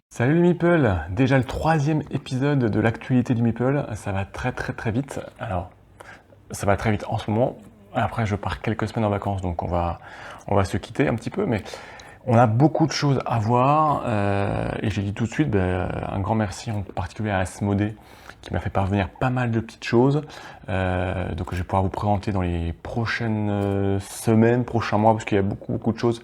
Salut les Meeple, déjà le 3e épisode de l'actualité du Meeple, ça va très vite. Alors, ça va très vite en ce moment, après je pars quelques semaines en vacances, donc on va se quitter un petit peu, mais on a beaucoup de choses à voir, et j'ai dit tout de suite un grand merci en particulier à Asmodée, qui m'a fait parvenir pas mal de petites choses, donc je vais pouvoir vous présenter dans les prochaines semaines, prochains mois, parce qu'il y a beaucoup de choses.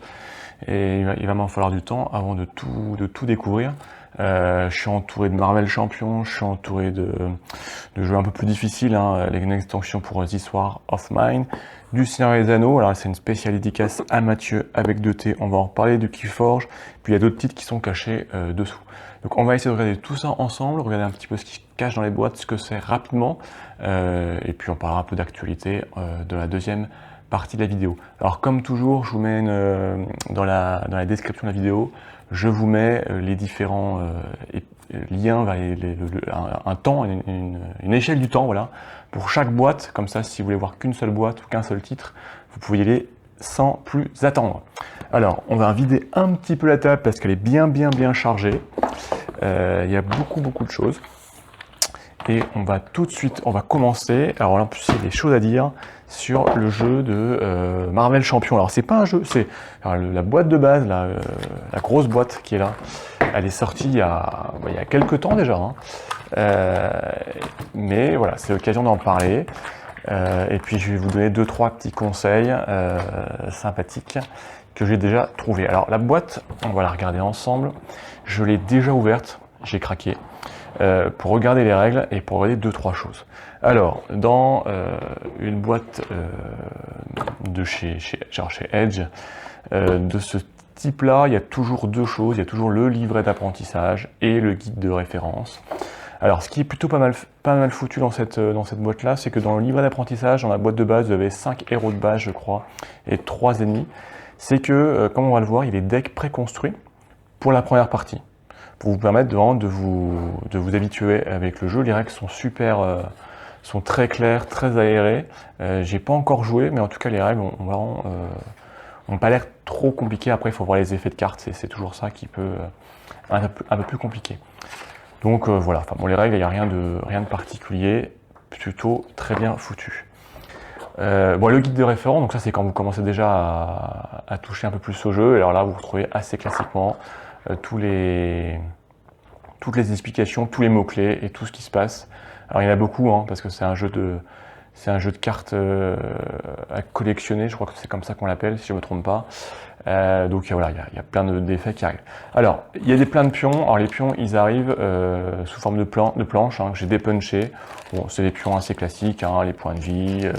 Et il va m'en falloir du temps avant de tout découvrir. Je suis entouré de Marvel Champions, je suis entouré de jeux un peu plus difficiles, hein, une extension pour This War of Mine, du Seigneur des Anneaux, alors c'est une spéciale dédicace à Mathieu avec 2T, on va en reparler, de Keyforge, puis il y a d'autres titres qui sont cachés dessous. Donc on va essayer de regarder tout ça ensemble, regarder un petit peu ce qui se cache dans les boîtes, ce que c'est rapidement, et puis on parlera un peu d'actualité de la deuxième partie de la vidéo. Alors comme toujours, je vous mets dans la description de la vidéo, je vous mets les différents liens vers un temps, une échelle du temps, voilà, pour chaque boîte. Comme ça, si vous voulez voir qu'une seule boîte ou qu'un seul titre, vous pouvez y aller sans plus attendre. Alors, on va vider un petit peu la table parce qu'elle est bien chargée. Il y a beaucoup de choses. Et on va tout de suite, on va commencer. Alors là, en plus, il y a des choses à dire sur le jeu de Marvel Champions. Alors c'est pas un jeu, c'est la boîte de base, la grosse boîte qui est là. Elle est sortie il y a quelques temps déjà, hein. Mais voilà, c'est l'occasion d'en parler. Et puis je vais vous donner 2-3 petits conseils sympathiques que j'ai déjà trouvés. Alors la boîte, on va la regarder ensemble. Je l'ai déjà ouverte, j'ai craqué. Pour regarder les règles et pour regarder 2-3 choses. Alors, dans une boîte de chez Edge, de ce type-là, il y a toujours deux choses. Il y a toujours le livret d'apprentissage et le guide de référence. Alors, ce qui est plutôt pas mal foutu dans cette boîte-là, c'est que dans le livret d'apprentissage, dans la boîte de base, vous avez 5 héros de base, je crois, et 3 ennemis. C'est que, comme on va le voir, il y a des decks préconstruits pour la première partie, pour vous permettre de vous habituer avec le jeu. Les règles sont sont très claires, très aérées. J'ai pas encore joué, mais en tout cas les règles ont pas l'air trop compliquées. Après, il faut voir les effets de cartes, c'est toujours ça qui peut un peu plus compliqué. Donc voilà. Enfin bon, les règles, il n'y a rien de particulier, plutôt très bien foutu. Bon, le guide de référence, donc ça c'est quand vous commencez déjà à toucher un peu plus au jeu. Et alors là, vous retrouvez assez classiquement toutes les explications, tous les mots-clés et tout ce qui se passe. Alors il y en a beaucoup, hein, parce que c'est un jeu de cartes à collectionner, je crois que c'est comme ça qu'on l'appelle, si je ne me trompe pas. Donc voilà, il y a plein d'effets qui arrivent. Alors, il y a plein de pions. Alors les pions, ils arrivent sous forme de planches, hein, que j'ai dépunchées. Bon, c'est des pions assez classiques, hein, les points de vie,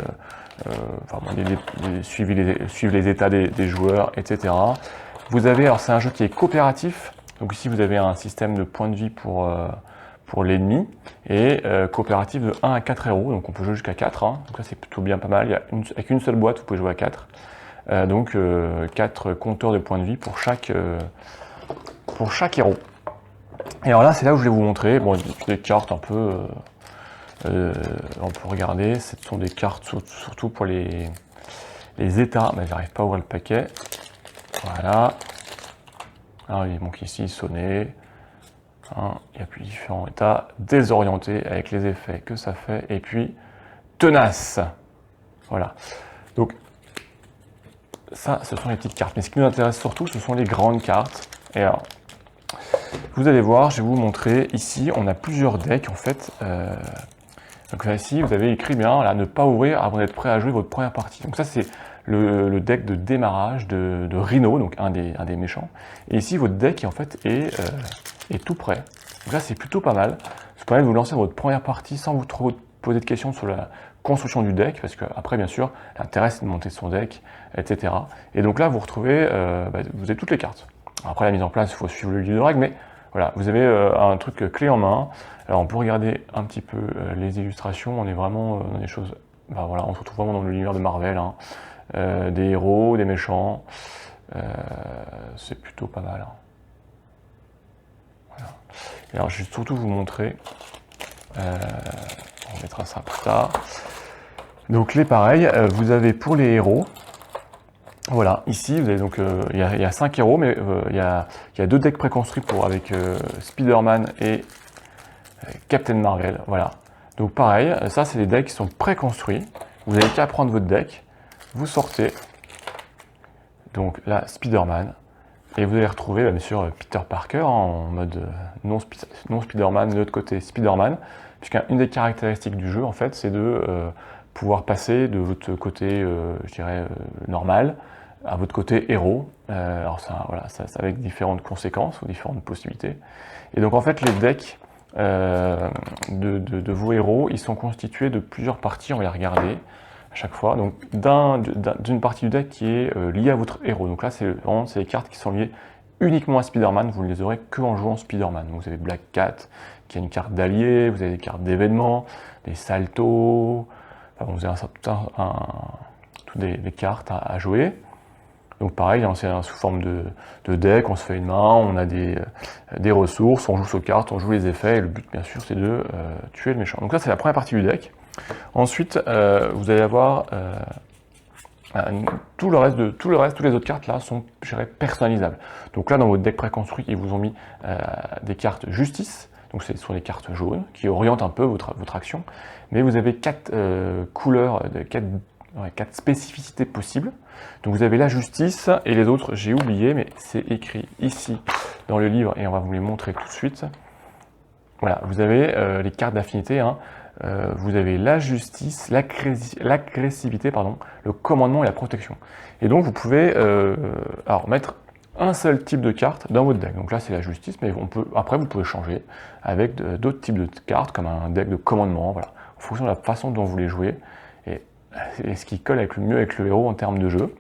suivre les états des joueurs, etc. Vous avez, alors c'est un jeu qui est coopératif, donc ici vous avez un système de points de vie pour l'ennemi, et coopératif de 1 à 4 héros, donc on peut jouer jusqu'à 4, hein, donc ça c'est plutôt bien pas mal, avec une seule boîte vous pouvez jouer à 4, donc 4 compteurs de points de vie pour chaque héros. Et alors là c'est là où je vais vous montrer, bon, des cartes un peu, on peut regarder, ce sont des cartes surtout pour les états, mais j'arrive pas à ouvrir le paquet. Voilà. Alors, il manque ici sonner. Hein, il y a plus différents états. Désorienté avec les effets que ça fait. Et puis tenace. Voilà. Donc ça, ce sont les petites cartes. Mais ce qui nous intéresse surtout, ce sont les grandes cartes. Et alors, vous allez voir, je vais vous montrer. Ici, on a plusieurs decks en fait. Donc là, ici, vous avez écrit bien là, ne pas ouvrir avant d'être prêt à jouer votre première partie. Donc ça, c'est le deck de démarrage de Rhino, donc un des méchants. Et ici, votre deck en fait est tout prêt. Donc là, c'est plutôt pas mal. Ça permet de vous lancer votre première partie sans vous trop poser de questions sur la construction du deck, parce qu'après, bien sûr, l'intérêt, c'est de monter son deck, etc. Et donc là, vous retrouvez, vous avez toutes les cartes. Après, la mise en place, il faut suivre le livre de règles, mais voilà, vous avez un truc clé en main. Alors, on peut regarder un petit peu les illustrations. On est vraiment dans des choses... voilà, on se retrouve vraiment dans l'univers de Marvel, hein. Des héros, des méchants. C'est plutôt pas mal, hein. Voilà. Et alors, je vais surtout vous montrer On mettra ça plus tard. Donc les pareils, vous avez pour les héros, voilà, ici vous avez donc il y a 5 héros, mais il y a 2 decks préconstruits avec Spider-Man et Captain Marvel, voilà. Donc pareil, ça c'est des decks qui sont préconstruits. Vous n'avez qu'à prendre votre deck, vous sortez, donc là Spider-Man, et vous allez retrouver bien sûr Peter Parker en mode non Spider-Man, de l'autre côté Spider-Man, puisqu'une des caractéristiques du jeu en fait c'est de pouvoir passer de votre côté, je dirais, normal à votre côté héros. Alors ça, voilà, ça avec différentes conséquences ou différentes possibilités. Et donc en fait les decks de vos héros, ils sont constitués de plusieurs parties, on va les regarder à chaque fois. Donc d'une partie du deck qui est liée à votre héros. Donc là c'est vraiment les cartes qui sont liées uniquement à Spider-Man, vous ne les aurez que en jouant Spider-Man. Donc vous avez Black Cat qui a une carte d'allié, vous avez des cartes d'événements, des saltos, enfin, vous avez toutes des cartes à jouer. Donc pareil, c'est sous forme de deck, on se fait une main, on a des ressources, on joue sur cartes, on joue les effets, et le but bien sûr c'est de tuer le méchant. Donc là c'est la première partie du deck. Ensuite, vous allez avoir tout le reste, toutes les autres cartes là sont, je dirais, personnalisables. Donc là dans votre deck préconstruit, ils vous ont mis des cartes justice, donc ce sont des cartes jaunes qui orientent un peu votre action, mais vous avez 4 couleurs, 4 spécificités possibles. Donc vous avez la justice et les autres, j'ai oublié, mais c'est écrit ici dans le livre et on va vous les montrer tout de suite. Voilà, vous avez les cartes d'affinité, hein. Vous avez la justice, l'agressivité, pardon, le commandement et la protection. Et donc vous pouvez alors mettre un seul type de carte dans votre deck. Donc là c'est la justice, mais après vous pouvez changer avec d'autres types de cartes comme un deck de commandement, voilà, en fonction de la façon dont vous les jouez. Et ce qui colle le mieux avec le héros en termes de jeu.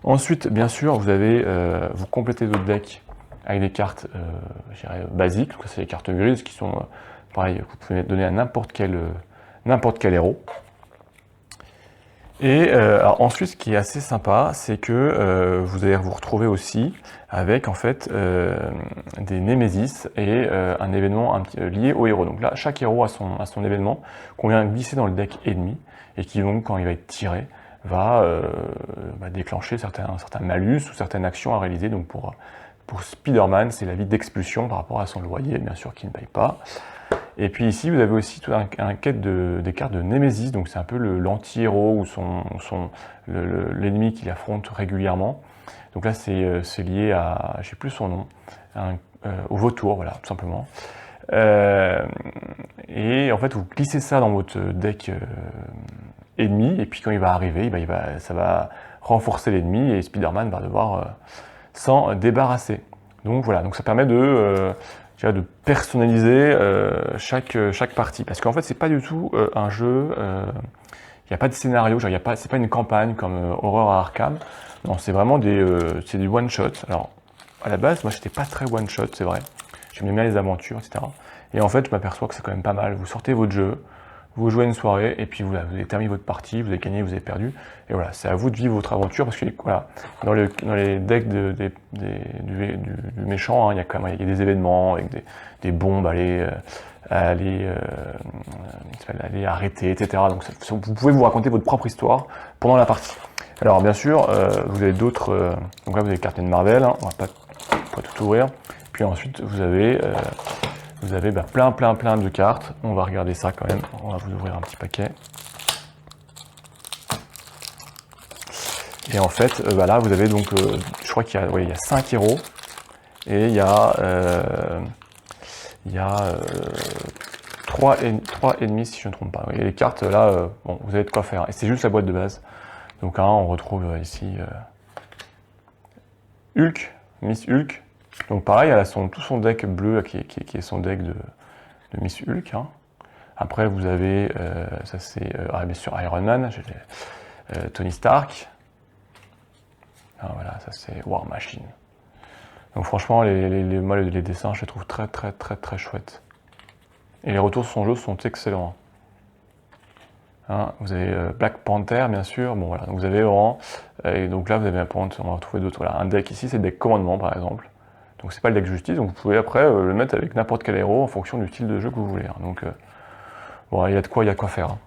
Ensuite, bien sûr, vous complétez votre deck avec des cartes, je dirais, basiques. Donc, c'est les cartes grises qui sont, pareil, vous pouvez donner à n'importe quel héros. Et alors ensuite, ce qui est assez sympa, c'est que vous allez vous retrouver aussi avec en fait des némésis et un événement lié au héros. Donc là, chaque héros a son événement qu'on vient glisser dans le deck ennemi et qui donc, quand il va être tiré, va déclencher certains malus ou certaines actions à réaliser. Donc pour Spider-Man, c'est la vie d'expulsion par rapport à son loyer, bien sûr, qui ne paye pas. Et puis ici, vous avez aussi tout un quête des cartes de Némésis, donc c'est un peu l'anti-héros ou l'ennemi qu'il affronte régulièrement. Donc là, c'est lié à, je sais plus son nom, au vautour, voilà, tout simplement. Et en fait, vous glissez ça dans votre deck ennemi, et puis quand il va arriver, ça va renforcer l'ennemi, et Spider-Man va devoir s'en débarrasser. Donc voilà, donc ça permet de personnaliser chaque partie. Parce qu'en fait, c'est pas du tout un jeu, il n'y a pas de scénario, c'est pas une campagne comme Horror à Arkham. Non, c'est vraiment des one-shot. Alors, à la base, moi, j'étais pas très one-shot, c'est vrai. J'aimais bien les aventures, etc. Et en fait, je m'aperçois que c'est quand même pas mal. Vous sortez votre jeu, vous jouez une soirée, et puis voilà, vous avez terminé votre partie, vous avez gagné, vous avez perdu. Et voilà, c'est à vous de vivre votre aventure, parce que voilà, dans les decks du méchant, hein, il y a des événements avec des bombes à aller arrêter, etc. Donc vous pouvez vous raconter votre propre histoire pendant la partie. Alors bien sûr, vous avez d'autres... donc là, vous avez Captain Marvel, hein, on va pas tout ouvrir. Puis ensuite, vous avez plein de cartes. On va regarder ça quand même. On va vous ouvrir un petit paquet. Et en fait, là, vous avez donc, je crois qu'il y a 5 héros. Et il y a 3 ennemis, si je ne me trompe pas. Et les cartes, là, bon, vous avez de quoi faire. Et c'est juste la boîte de base. Donc là, on retrouve ici Hulk, Miss Hulk. Donc pareil, elle a tout son deck bleu qui est son deck de Miss Hulk. Hein. Après, vous avez, ça c'est bien sûr Iron Man, Tony Stark. Ah, voilà, ça c'est War Machine. Donc franchement, les dessins, je les trouve très chouettes. Et les retours sur son jeu sont excellents. Hein, vous avez Black Panther, bien sûr. Bon voilà, donc vous avez vraiment, et donc là vous avez on va retrouver d'autres. Voilà, un deck ici, c'est le deck commandement par exemple. Donc c'est pas le deck justice, donc vous pouvez après le mettre avec n'importe quel héros en fonction du style de jeu que vous voulez. Hein. Donc Bon, il y a de quoi faire. Hein.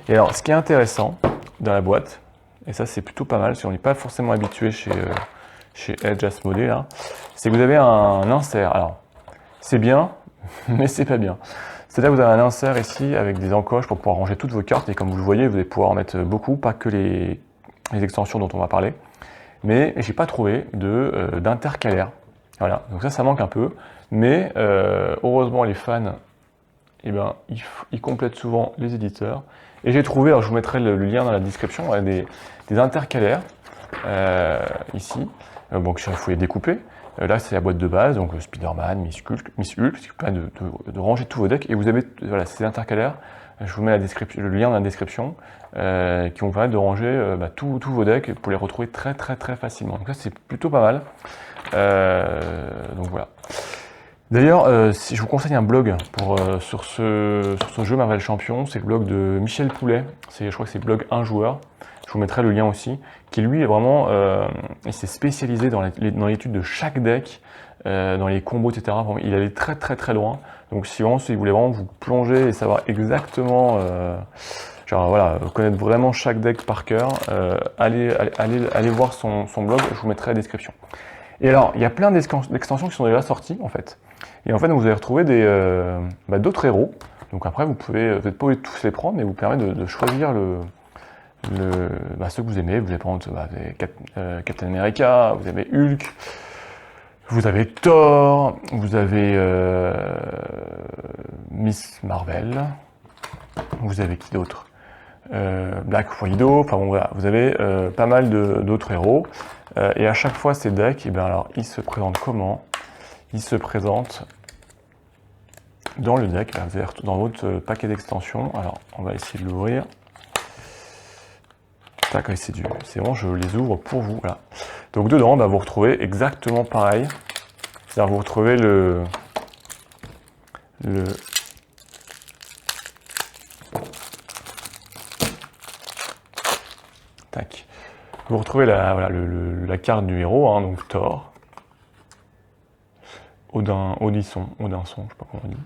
Et alors, ce qui est intéressant dans la boîte, et ça c'est plutôt pas mal, si on n'est pas forcément habitué chez Edge Asmodée, là, c'est que vous avez un insert. Alors, c'est bien, mais c'est pas bien. C'est-à-dire que vous avez un insert ici avec des encoches pour pouvoir ranger toutes vos cartes, et comme vous le voyez, vous allez pouvoir en mettre beaucoup, pas que les extensions dont on va parler. Mais j'ai pas trouvé d'intercalaire. Voilà, donc ça manque un peu. Mais heureusement, les fans, eh ben, ils complètent souvent les éditeurs. Et j'ai trouvé, alors je vous mettrai le lien dans la description, des intercalaires ici. Donc il faut les découper. Là, c'est la boîte de base, donc Spider-Man, Miss Hulk, qui permet de ranger tous vos decks. Et vous avez voilà, ces intercalaires. Je vous mets le lien dans la description qui vont permettre de ranger tous vos decks pour les retrouver très facilement. Donc ça, c'est plutôt pas mal. Donc voilà. D'ailleurs, si je vous conseille un blog sur ce jeu Marvel Champion, c'est le blog de Michel Poulet. Je crois que c'est le blog Un Joueur. Je vous mettrai le lien aussi. Qui lui est vraiment, il s'est spécialisé dans l'étude de chaque deck, dans les combos, etc. Il allait très loin. Donc si vous voulez vraiment vous plonger et savoir exactement, connaître vraiment chaque deck par cœur, allez voir son blog. Je vous mettrai la description. Et alors, il y a plein d'extensions qui sont déjà sorties en fait. Et en fait, vous allez retrouver d'autres héros. Donc après, vous n'êtes pas obligé de tous les prendre, mais vous permet de choisir ceux que vous aimez. Vous allez prendre Captain America, vous avez Hulk, vous avez Thor, vous avez Miss Marvel, vous avez qui d'autre, Black Widow, enfin bon voilà, vous avez pas mal d'autres héros. Et à chaque fois ces decks, alors ils se présentent comment? Ils se présentent dans le deck, vous avez dans votre paquet d'extensions. Alors on va essayer de l'ouvrir. Tac, c'est bon, je les ouvre pour vous. Voilà. Donc dedans, vous retrouvez exactement pareil. C'est-à-dire vous retrouvez Tac. Vous retrouvez la carte du héros, hein, donc Thor. Odinson, je sais pas comment on dit.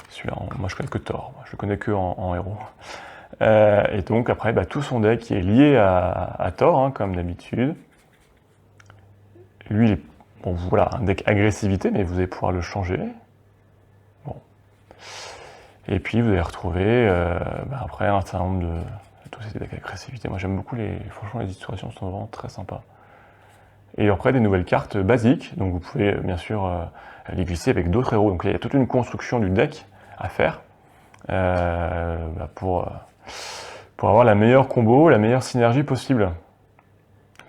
Celui-là, moi je connais que Thor, je le connais que en héros. Et donc après, tout son deck qui est lié à Thor, hein, comme d'habitude. Lui, voilà, un deck agressivité, mais vous allez pouvoir le changer. Bon. Et puis vous allez retrouver après un certain nombre de tous ces decks agressivité. Moi j'aime beaucoup franchement les illustrations sont vraiment très sympas. Et après des nouvelles cartes basiques, donc vous pouvez bien sûr les glisser avec d'autres héros. Donc là, il y a toute une construction du deck à faire pour avoir la meilleure combo, la meilleure synergie possible.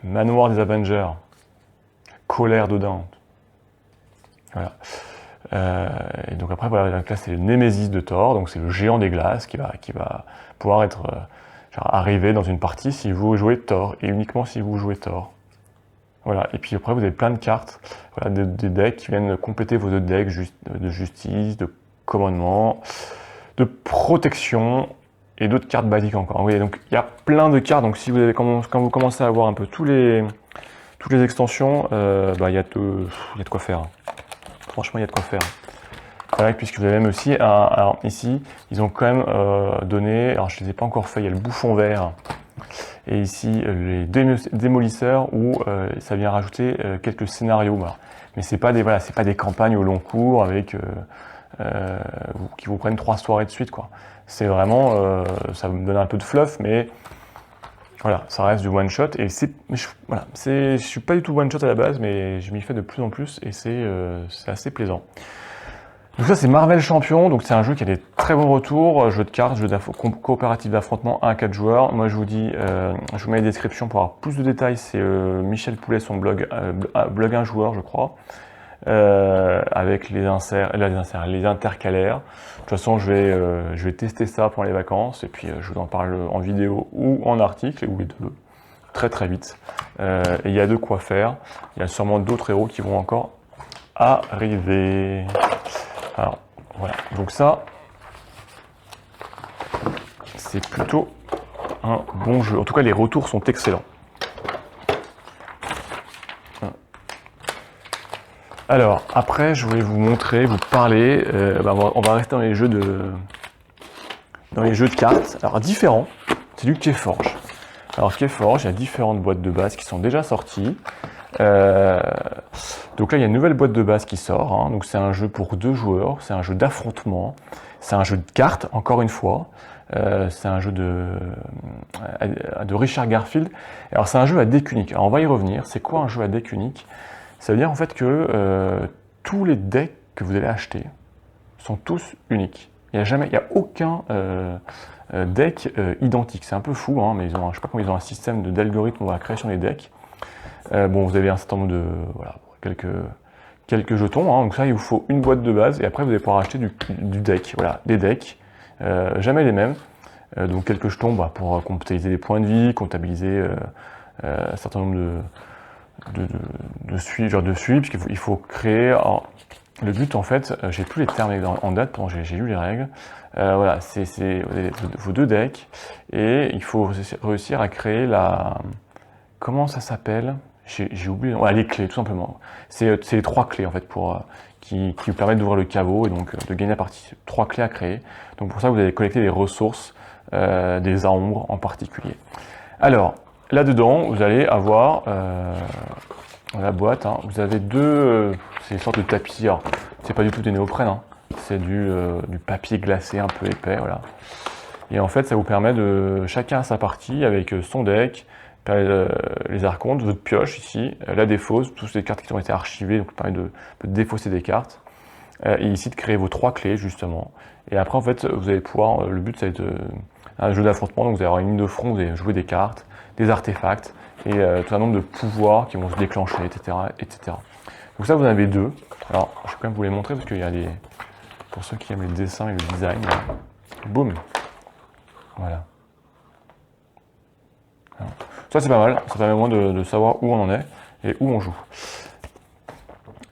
Manoir des Avengers, Colère d'Odin. Voilà. Et donc après, voilà, là c'est le Némésis de Thor, donc c'est le géant des glaces qui va pouvoir être arrivé dans une partie si vous jouez Thor, et uniquement si vous jouez Thor. Voilà, et puis après vous avez plein de cartes, voilà, des decks qui viennent compléter vos autres decks de justice, de commandement, de protection, et d'autres cartes basiques encore. Oui, donc il y a plein de cartes, donc si vous avez, quand vous commencez à avoir un peu toutes les extensions, il y a de quoi faire. Franchement, il y a de quoi faire. Voilà, puisque vous avez même aussi, alors ici, ils ont quand même donné, alors je ne les ai pas encore fait, il y a le bouffon vert, et ici les démolisseurs où ça vient rajouter quelques scénarios. Voilà. Mais c'est pas des campagnes au long cours avec qui vous prennent 3 soirées de suite, quoi. C'est vraiment, ça me donne un peu de fluff, mais voilà, ça reste du one shot. Et je suis pas du tout one shot à la base, mais je m'y fais de plus en plus et c'est assez plaisant. Donc ça c'est Marvel Champion, donc c'est un jeu qui a des très bons retours, jeu de cartes, jeu coopératif d'affrontement 1 à 4 joueurs. Moi je vous dis, je vous mets les descriptions pour avoir plus de détails, c'est Michel Poulet, son blog, blog 1 joueur je crois, avec les intercalaires. De toute façon je vais tester ça pendant les vacances et puis je vous en parle en vidéo ou en article, ou les deux, très vite. Et il y a de quoi faire, il y a sûrement d'autres héros qui vont encore arriver. Alors, voilà, donc ça, c'est plutôt un bon jeu. En tout cas, les retours sont excellents. Alors, après, je voulais vous montrer, vous parler, on va rester dans les jeux dans les jeux de cartes, alors différents, c'est du Keyforge. Alors Keyforge, il y a différentes boîtes de base qui sont déjà sorties. Donc là, il y a une nouvelle boîte de base qui sort. Hein. Donc c'est un jeu pour 2 joueurs, c'est un jeu d'affrontement, c'est un jeu de cartes, encore une fois. C'est un jeu de Richard Garfield. Alors c'est un jeu à deck unique. Alors on va y revenir. C'est quoi un jeu à deck unique? Ça veut dire en fait que tous les decks que vous allez acheter sont tous uniques. Il n'y a aucun deck identique. C'est un peu fou, hein, mais je sais pas comment ils ont un système d'algorithme pour la création des decks. Bon, vous avez un certain nombre de quelques jetons. Hein, donc ça, il vous faut une boîte de base et après vous allez pouvoir acheter du deck. Voilà, des decks. Jamais les mêmes. Donc quelques jetons pour comptabiliser les points de vie, comptabiliser un certain nombre de suivi, puisqu'il faut créer. Alors, le but en fait, j'ai plus les termes en date, pendant j'ai lu les règles. Voilà, c'est vos 2 decks et il faut réussir à créer la. Comment ça s'appelle? J'ai oublié. Ouais, les clés, tout simplement. C'est les 3 clés en fait qui vous permettent d'ouvrir le caveau et donc de gagner la partie. 3 clés à créer. Donc pour ça, vous allez collecter les ressources des ombres en particulier. Alors, là-dedans, vous allez avoir dans la boîte, hein, vous avez 2. C'est une sorte de tapis. Alors, c'est pas du tout des néoprènes, hein, c'est du papier glacé un peu épais, voilà. Et en fait, ça vous permet de chacun à sa partie avec son deck. Les archontes, votre pioche ici, la défausse, toutes les cartes qui ont été archivées, donc ça permet de défausser des cartes. Et ici de créer vos 3 clés justement. Et après en fait vous allez pouvoir, le but ça va être un jeu d'affrontement, donc vous allez avoir une ligne de front, vous allez jouer des cartes, des artefacts, et tout un nombre de pouvoirs qui vont se déclencher, etc. etc. Donc ça vous en avez 2. Alors je vais quand même vous les montrer parce qu'il y a des. Pour ceux qui aiment les dessins et le design, boum. Voilà. Alors, ça c'est pas mal, ça permet au moins de savoir où on en est et où on joue.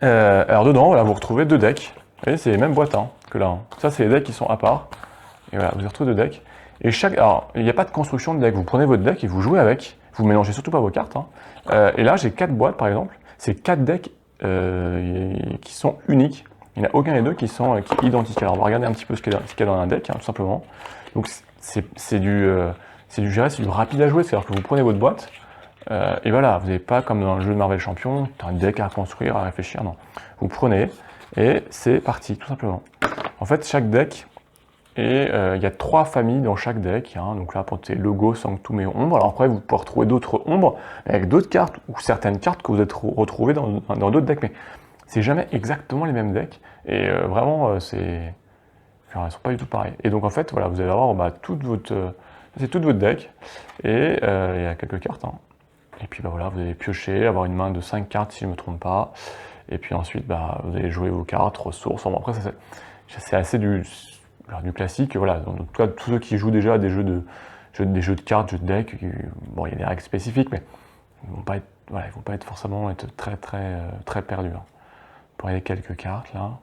Alors dedans, voilà, vous retrouvez 2 decks. Vous voyez, c'est les mêmes boîtes hein, que là. Hein. Ça c'est les decks qui sont à part. Et voilà, vous retrouvez 2 decks. Et alors, il n'y a pas de construction de deck. Vous prenez votre deck et vous jouez avec. Vous mélangez surtout pas vos cartes. Hein. Et là, j'ai 4 boîtes par exemple. C'est 4 decks qui sont uniques. Il n'y en a aucun des 2 qui sont identiques. Alors on va regarder un petit peu ce qu'il y a dans un deck, hein, tout simplement. Donc c'est du rapide à jouer. C'est-à-dire que vous prenez votre boîte. Et voilà, vous n'avez pas comme dans le jeu de Marvel Champion, tu as un deck à construire, à réfléchir, non. Vous prenez et c'est parti, tout simplement. En fait, chaque deck, et il y a 3 familles dans chaque deck, hein, donc là pour tes logos, sanctum et ombre. Alors après, vous pouvez retrouver d'autres ombres avec d'autres cartes ou certaines cartes que vous êtes retrouvées dans d'autres decks, mais c'est jamais exactement les mêmes decks. Et vraiment, elles sont pas du tout pareilles. Et donc en fait, voilà, vous allez avoir toute votre deck et il y a quelques cartes. Hein. Et puis voilà, vous allez piocher, avoir une main de 5 cartes si je ne me trompe pas. Et puis ensuite, vous allez jouer vos cartes, ressources. Bon, après, c'est assez du classique. Voilà. En tout cas, tous ceux qui jouent déjà à des jeux de cartes, jeux de deck, bon, il y a des règles spécifiques, mais ils ne vont pas être forcément très perdus. Hein. Vous voyez quelques cartes là.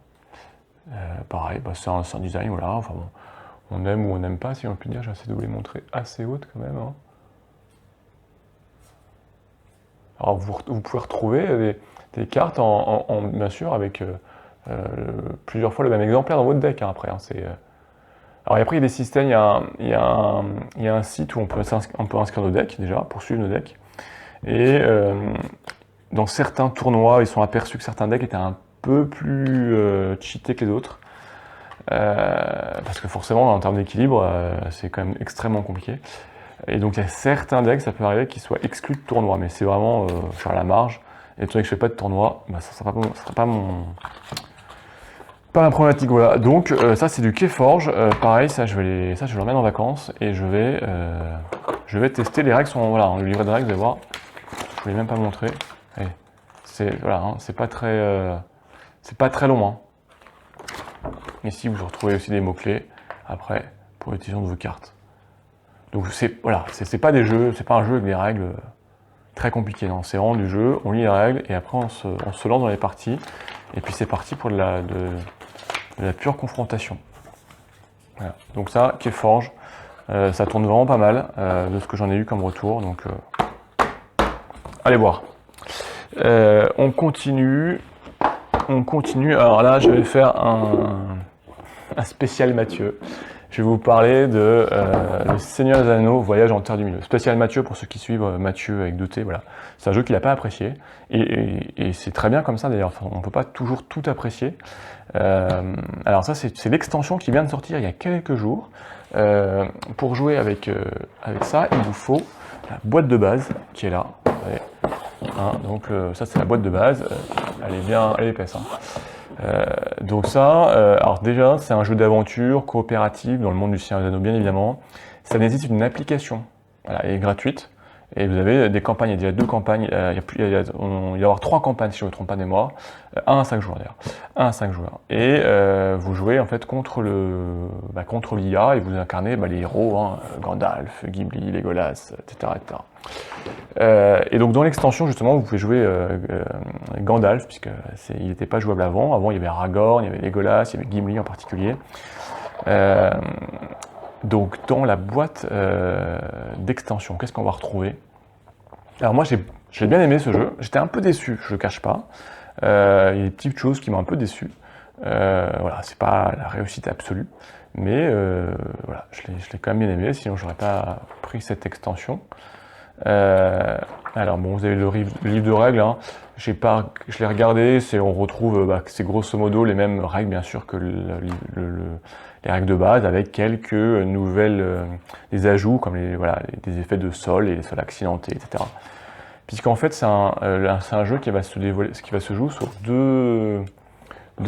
Pareil, c'est un design, voilà. Enfin, bon, on aime ou on n'aime pas, si on peut dire. J'essaie de vous les montrer assez hautes quand même. Hein. Alors vous pouvez retrouver des cartes bien sûr avec plusieurs fois le même exemplaire dans votre deck. Hein, après, hein, alors après il y a des systèmes, il y a un site où on peut inscrire nos decks déjà pour suivre nos decks. Et dans certains tournois, ils sont aperçus que certains decks étaient un peu plus cheatés que les autres. Parce que forcément, en termes d'équilibre, c'est quand même extrêmement compliqué. Et donc il y a certains decks, ça peut arriver qu'ils soient exclus de tournoi, mais c'est vraiment faire la marge. Et étant donné que je fais pas de tournoi, ça sera pas ma problématique. Voilà. Donc ça c'est du Keyforge. Pareil, ça je le remets en vacances et je vais tester. Les règles sont voilà, le livret de règles, vous allez voir. Je voulais même pas montrer. Allez, c'est pas très long. Hein. Ici vous retrouvez aussi des mots clés après pour l'utilisation de vos cartes. Donc c'est pas des jeux, c'est pas un jeu avec des règles très compliquées, non, c'est vraiment du jeu, on lit les règles et après on se lance dans les parties et puis c'est parti pour de la pure confrontation. Voilà. Donc ça, Keyforge, ça tourne vraiment pas mal de ce que j'en ai eu comme retour, donc allez voir. On continue, alors là je vais faire un spécial Mathieu. je vais vous parler de Le Seigneur des Anneaux, Voyage en Terre du Milieu. Spécial Mathieu, pour ceux qui suivent Mathieu avec 2T, voilà. C'est un jeu qu'il n'a pas apprécié, et c'est très bien comme ça d'ailleurs, enfin, on ne peut pas toujours tout apprécier. Alors ça, c'est l'extension qui vient de sortir il y a quelques jours. Pour jouer avec ça, il vous faut la boîte de base qui est là. Hein, donc ça, c'est la boîte de base, elle est épaisse. Hein. Donc ça, alors déjà, c'est un jeu d'aventure coopératif dans le monde du Seigneur des Anneaux, bien évidemment. Ça nécessite une application, voilà, elle est gratuite. Et vous avez des campagnes, il y a déjà 2 campagnes, il va y avoir 3 campagnes si je ne me trompe pas de mémoire, 1 à 5 joueurs d'ailleurs, 1 à 5 joueurs. Et vous jouez en fait contre l'IA et vous incarnez les héros, hein, Gandalf, Gimli, Legolas, etc. etc. Et donc dans l'extension justement vous pouvez jouer Gandalf, puisque il n'était pas jouable avant. Avant il y avait Aragorn, il y avait Legolas, il y avait Gimli en particulier. Donc dans la boîte d'extension, qu'est-ce qu'on va retrouver? Alors moi j'ai bien aimé ce jeu, j'étais un peu déçu, je le cache pas. Il y a des petites choses qui m'ont un peu déçu. Voilà, c'est pas la réussite absolue, mais voilà, je l'ai quand même bien aimé, sinon j'aurais pas pris cette extension. Alors bon, vous avez le livre de règles, hein. Je l'ai regardé, on retrouve, c'est grosso modo les mêmes règles bien sûr que les règles de base, avec quelques nouvelles, des ajouts comme des effets de sol et les sols accidentés, etc. Puisqu'en fait c'est un jeu qui va se jouer sur deux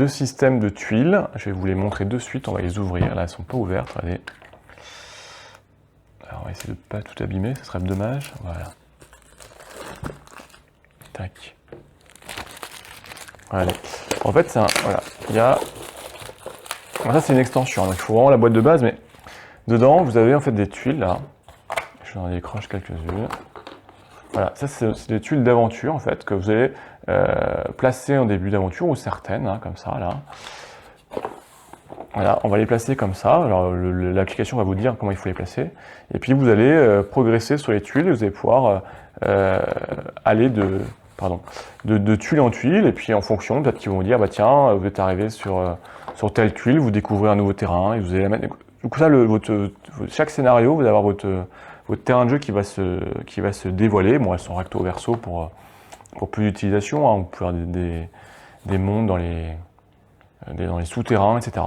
systèmes de tuiles. Je vais vous les montrer de suite, on va les ouvrir. Là elles sont pas ouvertes, regardez. Alors on va essayer de ne pas tout abîmer, ce serait dommage. Voilà. Tac. Allez. En fait, voilà. Il y a. Alors ça c'est une extension, donc il faut vraiment la boîte de base, mais dedans vous avez en fait des tuiles là. Je vous en décroche quelques-unes. Voilà, ça c'est des tuiles d'aventure en fait que vous allez placer en début d'aventure, ou certaines, hein, comme ça là. Voilà, on va les placer comme ça. Alors l'application va vous dire comment il faut les placer. Et puis vous allez progresser sur les tuiles et vous allez pouvoir aller de tuile en tuile. Et puis en fonction, peut-être qu'ils vont vous dire, bah tiens, vous êtes arrivé sur telle tuile, vous découvrez un nouveau terrain et vous allez la mettre. Du coup ça, chaque scénario, vous allez avoir votre terrain de jeu qui va se dévoiler. Bon, elles sont recto verso pour plus d'utilisation. Hein. Vous pouvez avoir des mondes dans les souterrains, etc.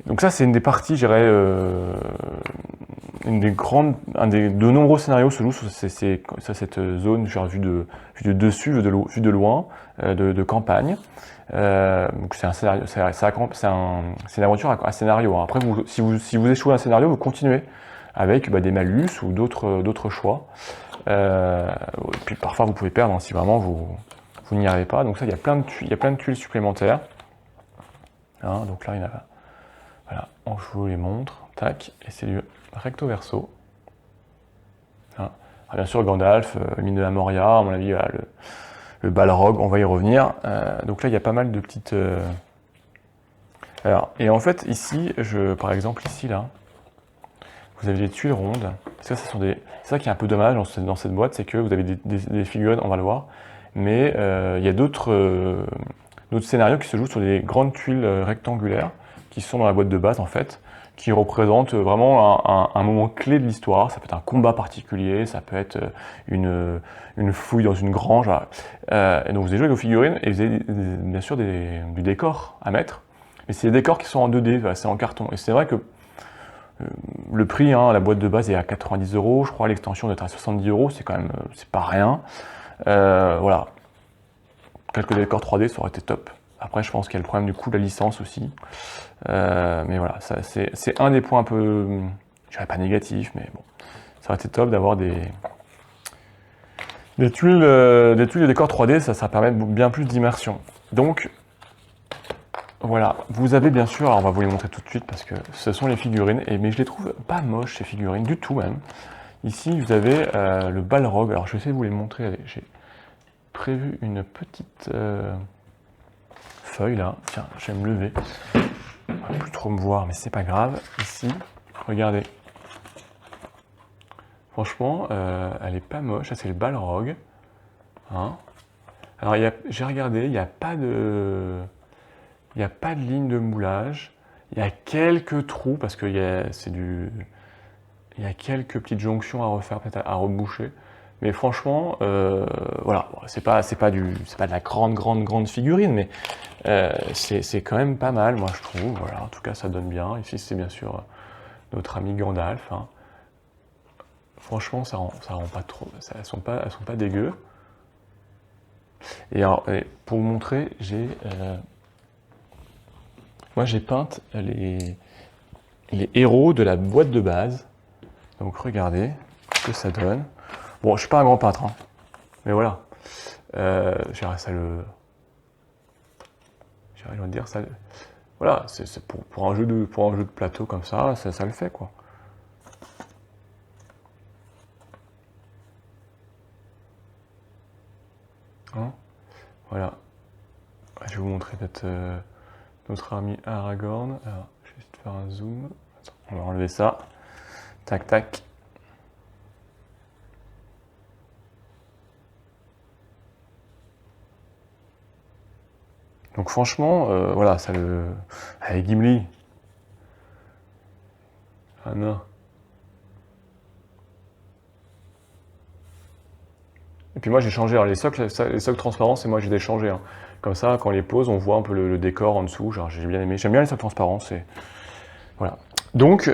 Donc ça, c'est une des parties, je dirais, de nombreux scénarios se jouent sur cette zone, genre vue de dessus, vue de loin, de campagne. Donc c'est une aventure à scénario. Hein. Après, si vous échouez un scénario, vous continuez avec des malus ou d'autres choix. Puis parfois, vous pouvez perdre, hein, si vraiment vous n'y arrivez pas. Donc ça, il y a plein de tuiles supplémentaires. Hein, donc là, il y en a. Voilà, je vous les montre. Tac, et c'est du recto verso. Hein. Alors, bien sûr, Gandalf, mine de la Moria, à mon avis, voilà, le Balrog, on va y revenir. Donc là, il y a pas mal de petites. Alors, et en fait, ici, par exemple, ici, là, vous avez des tuiles rondes. Ça, c'est ça qui est un peu dommage dans cette boîte, c'est que vous avez des figurines, on va le voir, mais il y a d'autres scénarios qui se jouent sur des grandes tuiles rectangulaires qui sont dans la boîte de base en fait, qui représentent vraiment un moment clé de l'histoire. Ça peut être un combat particulier, ça peut être une fouille dans une grange. Et donc vous allez jouer avec vos figurines et vous avez bien sûr du décor à mettre, mais c'est des décors qui sont en 2D, voilà, c'est en carton. Et c'est vrai que le prix, hein, la boîte de base est à 90 €, je crois l'extension doit être à 70 €, c'est quand même, c'est pas rien. Voilà. Quelques décors 3D, ça aurait été top. Après, je pense qu'il y a le problème du coût de la licence aussi. Mais voilà, c'est un des points un peu, je dirais pas négatif, mais bon, ça aurait été top d'avoir des tuiles de décors 3D, ça permet bien plus d'immersion. Donc, voilà, vous avez bien sûr, alors on va vous les montrer tout de suite parce que ce sont les figurines, mais je les trouve pas moches ces figurines, du tout même. Ici, vous avez le Balrog, alors je vais essayer de vous les montrer, allez, j'ai prévu une petite feuille là, tiens, je vais me lever, on va plus trop me voir, mais c'est pas grave. Ici, regardez, franchement, elle est pas moche, ça c'est le Balrog, hein. Alors j'ai regardé, il n'y a pas de ligne de moulage, Il y a quelques trous parce que il y a quelques petites jonctions à refaire, peut-être à reboucher. Mais franchement, voilà, c'est pas de la grande figurine, mais c'est quand même pas mal, moi je trouve. Voilà, en tout cas, ça donne bien. Ici, c'est bien sûr notre ami Gandalf. Hein. Franchement, ça rend pas trop, elles sont pas dégueu. Et alors, pour vous montrer, moi j'ai peint les héros de la boîte de base. Donc regardez ce que ça donne. Bon, je suis pas un grand peintre, hein, mais voilà. J'ai envie de dire ça. Voilà, c'est pour un jeu de plateau comme ça le fait quoi. Hein, voilà. Je vais vous montrer peut-être notre ami Aragorn. Alors, je vais juste faire un zoom. Attends, on va enlever ça. Tac, tac. Donc franchement, voilà, ça le... Allez, Gimli. Ah non. Et puis moi j'ai changé, alors les socles transparents, c'est moi j'ai changé. Hein. Comme ça, quand on les pose, on voit un peu le décor en dessous. Genre, j'ai bien aimé. J'aime bien les socles transparents. Voilà. Donc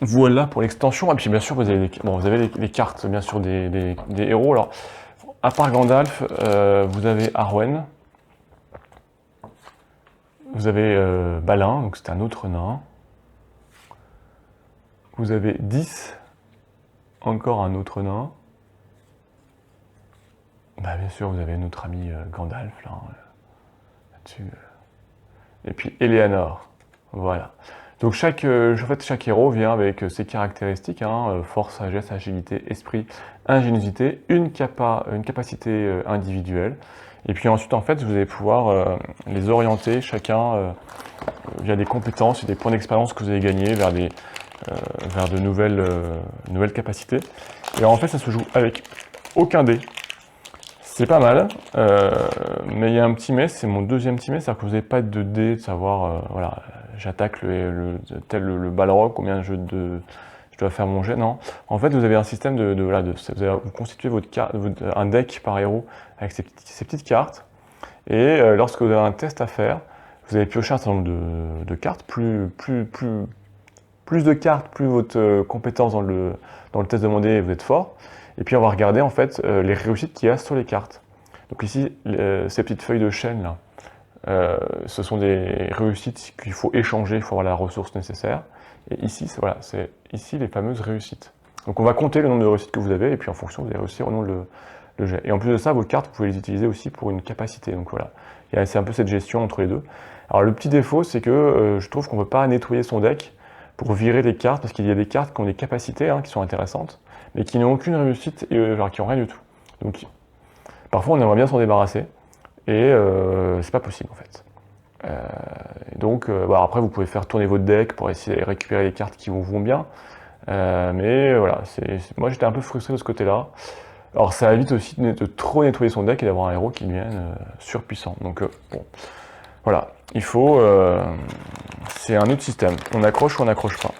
voilà pour l'extension. Et puis bien sûr, vous avez les cartes bien sûr des héros. Alors, à part Gandalf, vous avez Arwen. Vous avez Balin, donc c'est un autre nain. Vous avez 10, encore un autre nain. Bah, bien sûr, vous avez notre ami Gandalf là-dessus. Et puis Eleanor. Voilà. Donc chaque héros vient avec ses caractéristiques, hein, force, sagesse, agilité, esprit, ingéniosité, une capacité individuelle. Et puis ensuite, en fait, vous allez pouvoir les orienter chacun via des compétences et des points d'expérience que vous avez gagnés vers de nouvelles capacités. Et alors, en fait, ça se joue avec aucun dé. C'est pas mal, mais il y a un petit mais, c'est mon deuxième petit mais, c'est-à-dire que vous n'avez pas de dé de savoir, voilà, j'attaque le balrog, combien je dois faire mon jet, non. En fait, vous avez un système vous constituez un deck par héros avec ces petites cartes, et lorsque vous avez un test à faire, vous allez piocher un certain nombre de cartes, plus de cartes, plus votre compétence dans le test demandé, vous êtes fort. Et puis on va regarder en fait les réussites qu'il y a sur les cartes. Donc ici, ces petites feuilles de chêne là, ce sont des réussites qu'il faut échanger, il faut avoir la ressource nécessaire. Et ici, c'est ici les fameuses réussites. Donc on va compter le nombre de réussites que vous avez, et puis en fonction, vous allez réussir ou non le jet. Et en plus de ça, vos cartes, vous pouvez les utiliser aussi pour une capacité. Donc voilà, c'est un peu cette gestion entre les deux. Alors le petit défaut, c'est que je trouve qu'on ne peut pas nettoyer son deck pour virer les cartes, parce qu'il y a des cartes qui ont des capacités qui sont intéressantes, mais qui n'ont aucune réussite, et qui n'ont rien du tout. Donc parfois on aimerait bien s'en débarrasser, et c'est pas possible en fait. Donc après vous pouvez faire tourner votre deck pour essayer de récupérer les cartes qui vous vont bien, mais voilà, moi j'étais un peu frustré de ce côté-là. Alors ça évite aussi de trop nettoyer son deck et d'avoir un héros qui devienne surpuissant. Donc bon, voilà, il faut... c'est un autre système, on accroche ou on n'accroche pas.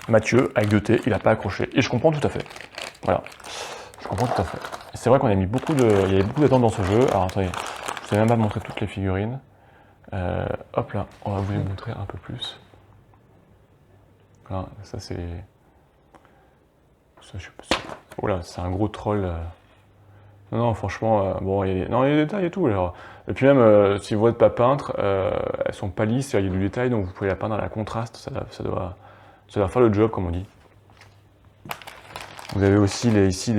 Mathieu, avec 2T, il n'a pas accroché. Et je comprends tout à fait. Voilà. Je comprends tout à fait. C'est vrai qu'on a mis il y avait beaucoup d'attentes dans ce jeu. Alors attendez, je ne sais même pas montrer toutes les figurines. Hop là, on va vous les montrer un peu plus. Voilà, ça c'est... Oh là, c'est un gros troll. Non, franchement, bon, il y a des détails et tout. Alors. Et puis même, si vous n'êtes pas peintre, elles sont pas lisses, il y a du détail, donc vous pouvez la peindre à la contraste, ça doit faire le job, comme on dit. Vous avez aussi ici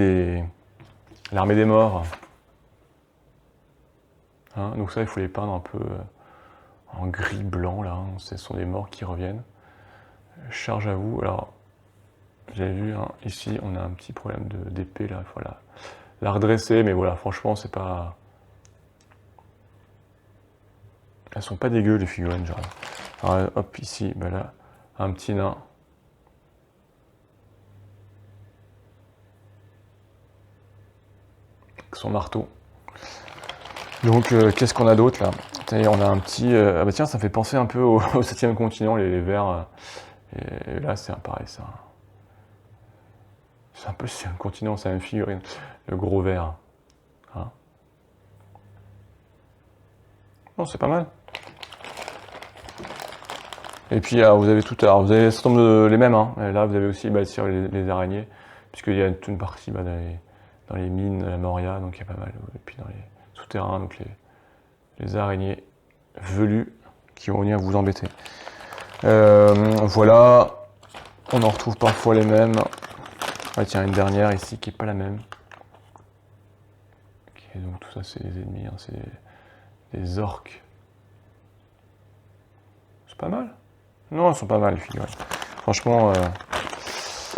l'armée des morts. Hein, donc ça, il faut les peindre un peu en gris-blanc, là. Hein, ce sont des morts qui reviennent. Charge à vous. Alors, vous avez vu, hein, ici, on a un petit problème d'épée, là. Il faut la redresser, mais voilà, franchement, c'est pas... Elles sont pas dégueu, les figurines, genre. Alors, hop, ici, ben là, un petit nain. Avec son marteau. Donc, qu'est-ce qu'on a d'autre, là? Et on a un petit... ah bah tiens, ça me fait penser un peu au 7e continent, les vers. Et là, c'est pareil, ça. C'est un peu le 7e continent, c'est la même figurine. Le gros ver. Hein. Non, c'est pas mal. Et puis, alors, vous avez tout... Alors, vous avez un certain nombre de... les mêmes, hein. Et là, vous avez aussi sur les araignées, puisqu'il y a toute une partie dans les mines, la Moria, donc il y a pas mal. Et puis dans les souterrains, donc les araignées velues qui vont venir vous embêter. Voilà, on en retrouve parfois les mêmes. Ah tiens, une dernière ici qui n'est pas la même. Okay, donc tout ça c'est les ennemis, hein, c'est des orques. C'est pas mal. Non, elles sont pas mal les figurines. Franchement,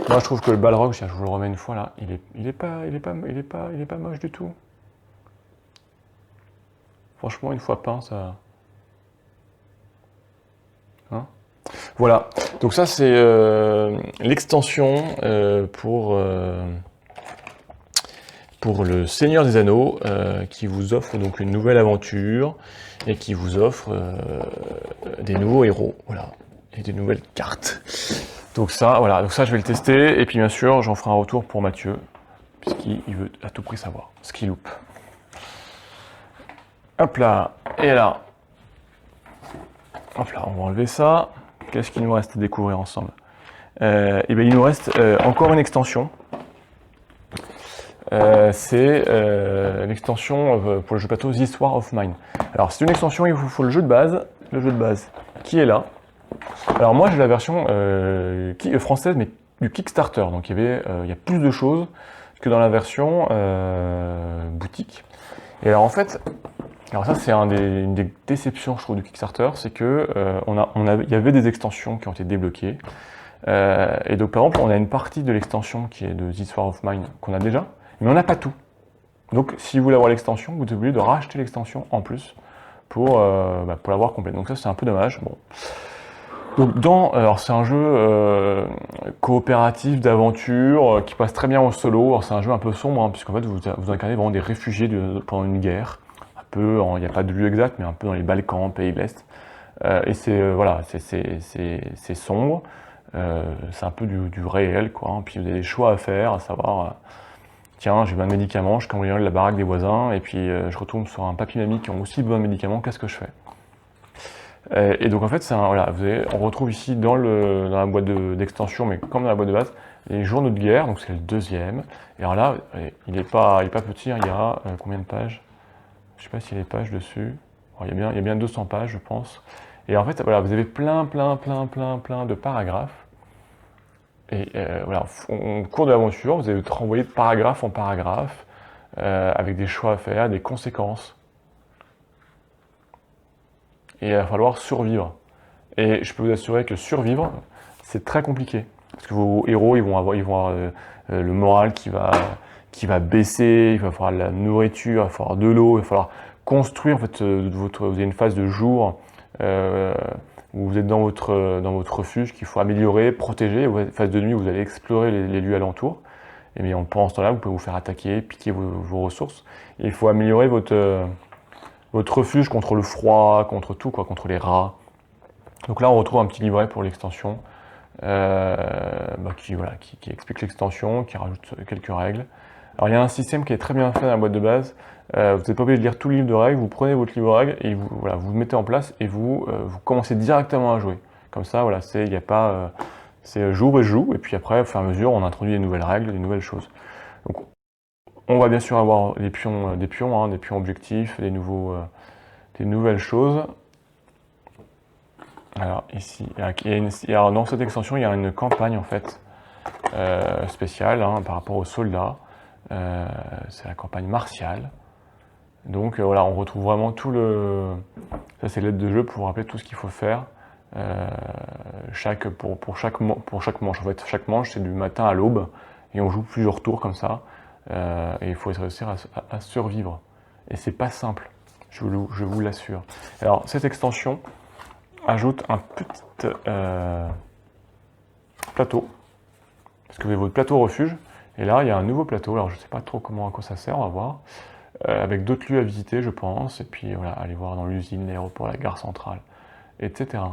moi je trouve que le Balrog, je vous le remets une fois là, il est pas moche du tout. Franchement, une fois peint, ça... Hein, voilà, donc ça c'est l'extension pour le Seigneur des Anneaux, qui vous offre donc une nouvelle aventure et qui vous offre des nouveaux héros, voilà, et des nouvelles cartes. Donc ça, voilà, donc ça je vais le tester, et puis bien sûr j'en ferai un retour pour Mathieu, puisqu'il veut à tout prix savoir ce qu'il loupe. Hop là, et là, hop là, on va enlever ça. Qu'est-ce qu'il nous reste à découvrir ensemble? Et bien il nous reste encore une extension. C'est l'extension pour le jeu plateau This War of Mine. Alors c'est une extension, il vous faut le jeu de base qui est là. Alors moi j'ai la version française mais du Kickstarter, donc il y a plus de choses que dans la version boutique. Et alors en fait, alors ça c'est une des déceptions je trouve du Kickstarter, c'est que il y avait des extensions qui ont été débloquées. Et donc par exemple on a une partie de l'extension qui est de This War of Mine qu'on a déjà, mais on n'a pas tout. Donc si vous voulez avoir l'extension, vous êtes obligé de racheter l'extension en plus pour l'avoir complète. Donc ça c'est un peu dommage. Bon. Donc alors c'est un jeu coopératif d'aventure qui passe très bien au solo. Alors c'est un jeu un peu sombre, hein, puisqu'en fait vous incarnez vraiment des réfugiés pendant une guerre. Un peu, il n'y a pas de lieu exact, mais un peu dans les Balkans, pays de l'Est. Et c'est voilà, c'est sombre. C'est un peu du réel, quoi. Hein. Puis vous avez des choix à faire, à savoir, tiens, j'ai besoin de médicaments, je cambriole la baraque des voisins, et puis je retombe sur un papy-mamie qui ont aussi besoin de médicaments, qu'est-ce que je fais? Et donc en fait, voilà, on retrouve ici dans la boîte d'extension, mais comme dans la boîte de base, les journaux de guerre, donc c'est le 2e. Et alors là, il est pas petit, hein, il y a combien de pages? Je sais pas s'il y a des pages dessus. Alors, il y a bien 200 pages, je pense. Et en fait, voilà, vous avez plein de paragraphes. Et voilà, au cours de l'aventure, vous allez être renvoyé de paragraphe en paragraphe, avec des choix à faire, des conséquences. Et il va falloir survivre. Et je peux vous assurer que survivre, c'est très compliqué. Parce que vos héros, ils vont avoir le moral qui va baisser, il va falloir de la nourriture, il va falloir de l'eau, il va falloir construire. En fait, vous avez une phase de jour où vous êtes dans votre refuge qu'il faut améliorer, protéger. Phase de nuit, vous allez explorer les lieux alentours. Et bien, pendant ce temps-là, vous pouvez vous faire attaquer, piquer vos ressources. Et il faut améliorer votre refuge contre le froid, contre tout, quoi, contre les rats. Donc là, on retrouve un petit livret pour l'extension qui explique l'extension, qui rajoute quelques règles. Alors il y a un système qui est très bien fait dans la boîte de base. Vous n'êtes pas obligé de lire tout le livre de règles, vous prenez votre livre de règles et vous le mettez en place et vous commencez directement à jouer. Comme ça, voilà, c'est j'ouvre et je joue, et puis après, au fur et à mesure, on introduit des nouvelles règles, des nouvelles choses. Donc, on va bien sûr avoir des pions objectifs, des nouvelles choses. Alors ici, alors dans cette extension, il y a une campagne en fait spéciale par rapport aux soldats. C'est la campagne martiale. Donc voilà, on retrouve vraiment ça c'est l'aide de jeu pour vous rappeler tout ce qu'il faut faire pour chaque manche. En fait, chaque manche c'est du matin à l'aube et on joue plusieurs tours comme ça. Et il faut réussir à survivre. Et c'est pas simple, je vous l'assure. Alors cette extension ajoute un petit plateau, parce que vous avez votre plateau refuge, et là il y a un nouveau plateau, alors je sais pas trop à quoi ça sert, on va voir. avec d'autres lieux à visiter, je pense. Et puis voilà, aller voir dans l'usine, l'aéroport, la gare centrale, etc.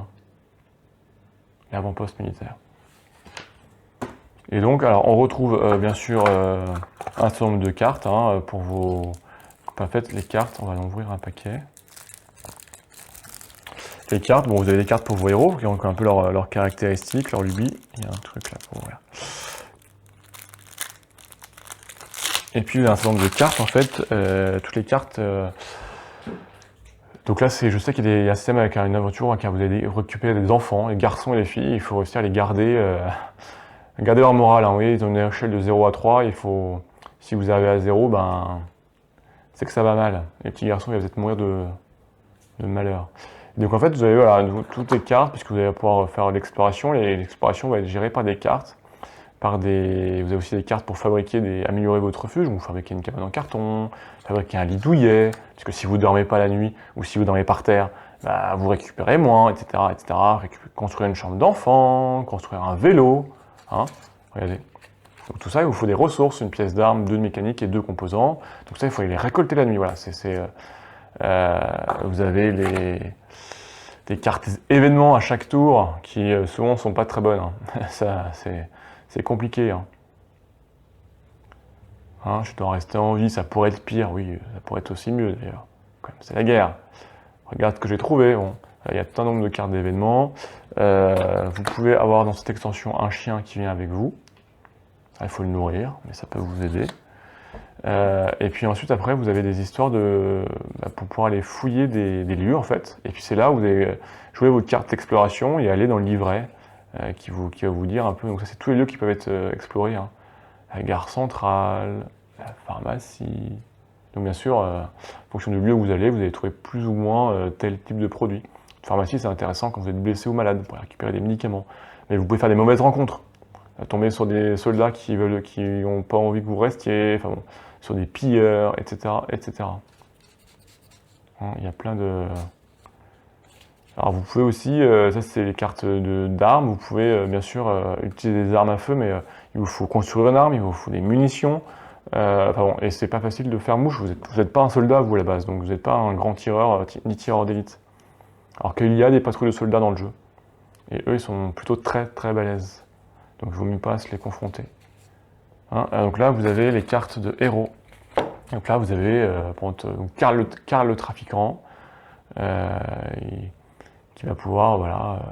L'avant-poste militaire. Et donc, alors, on retrouve bien sûr un certain nombre de cartes hein, pour vos... En fait, les cartes, on va en ouvrir un paquet. Les cartes, bon, vous avez des cartes pour vos héros qui ont un peu leurs caractéristiques, leurs lubies. Il y a un truc là pour ouvrir. Et puis, il y a un certain nombre de cartes, en fait, toutes les cartes... Donc là, je sais qu'il y a un système avec une aventure, car vous allez récupérer des enfants, les garçons et les filles, il faut réussir à les garder, garder leur morale. Hein. Vous voyez, ils ont une échelle de 0 à 3, il faut... Si vous arrivez à 0, ben... c'est que ça va mal. Les petits garçons, ils vont peut-être mourir de malheur. Donc en fait, vous avez voilà, toutes les cartes, puisque vous allez pouvoir faire l'exploration. L'exploration va être gérée par des cartes. Vous avez aussi des cartes pour améliorer votre refuge. Donc vous fabriquez une cabane en carton, fabriquer un lit douillet, parce que si vous ne dormez pas la nuit, ou si vous dormez par terre, bah, vous récupérez moins, etc. etc. Construire une chambre d'enfant, construire un vélo. Hein, regardez. Donc tout ça, il vous faut des ressources, une pièce d'arme, 2 de mécanique et 2 composants. Donc ça, il faut les récolter la nuit. Voilà, vous avez des cartes événements à chaque tour qui souvent sont pas très bonnes. Hein. Ça, c'est compliqué. Hein. Hein, je dois rester en vie, ça pourrait être pire. Oui, ça pourrait être aussi mieux d'ailleurs. C'est la guerre. Regarde ce que j'ai trouvé. Bon. Il y a tout un nombre de cartes d'événements. Vous pouvez avoir dans cette extension un chien qui vient avec vous. Il faut le nourrir, mais ça peut vous aider. Et puis ensuite, après, vous avez des histoires pour pouvoir aller fouiller des lieux, en fait. Et puis c'est là où vous allez jouer votre carte d'exploration et aller dans le livret qui va vous dire un peu. Donc ça, c'est tous les lieux qui peuvent être explorés. Hein. La gare centrale, la pharmacie. Donc bien sûr, en fonction du lieu où vous allez trouver plus ou moins tel type de produit. La pharmacie, c'est intéressant quand vous êtes blessé ou malade, vous pourrez récupérer des médicaments. Mais vous pouvez faire des mauvaises rencontres. Tomber sur des soldats qui n'ont pas envie que vous restiez, enfin bon, sur des pilleurs, etc. etc. Hein, il y a plein de... Alors vous pouvez aussi, ça c'est les cartes d'armes, vous pouvez bien sûr utiliser des armes à feu, mais il vous faut construire une arme, il vous faut des munitions, enfin bon, et c'est pas facile de faire mouche, vous n'êtes pas un soldat vous à la base, donc vous n'êtes pas un grand tireur, ni tireur d'élite. Alors qu'il y a des patrouilles de soldats dans le jeu, et eux ils sont plutôt très très balèzes. Donc il vaut mieux pas se les confronter. Hein, donc là, vous avez les cartes de héros. Donc là, vous avez Karl le trafiquant, qui va pouvoir voilà,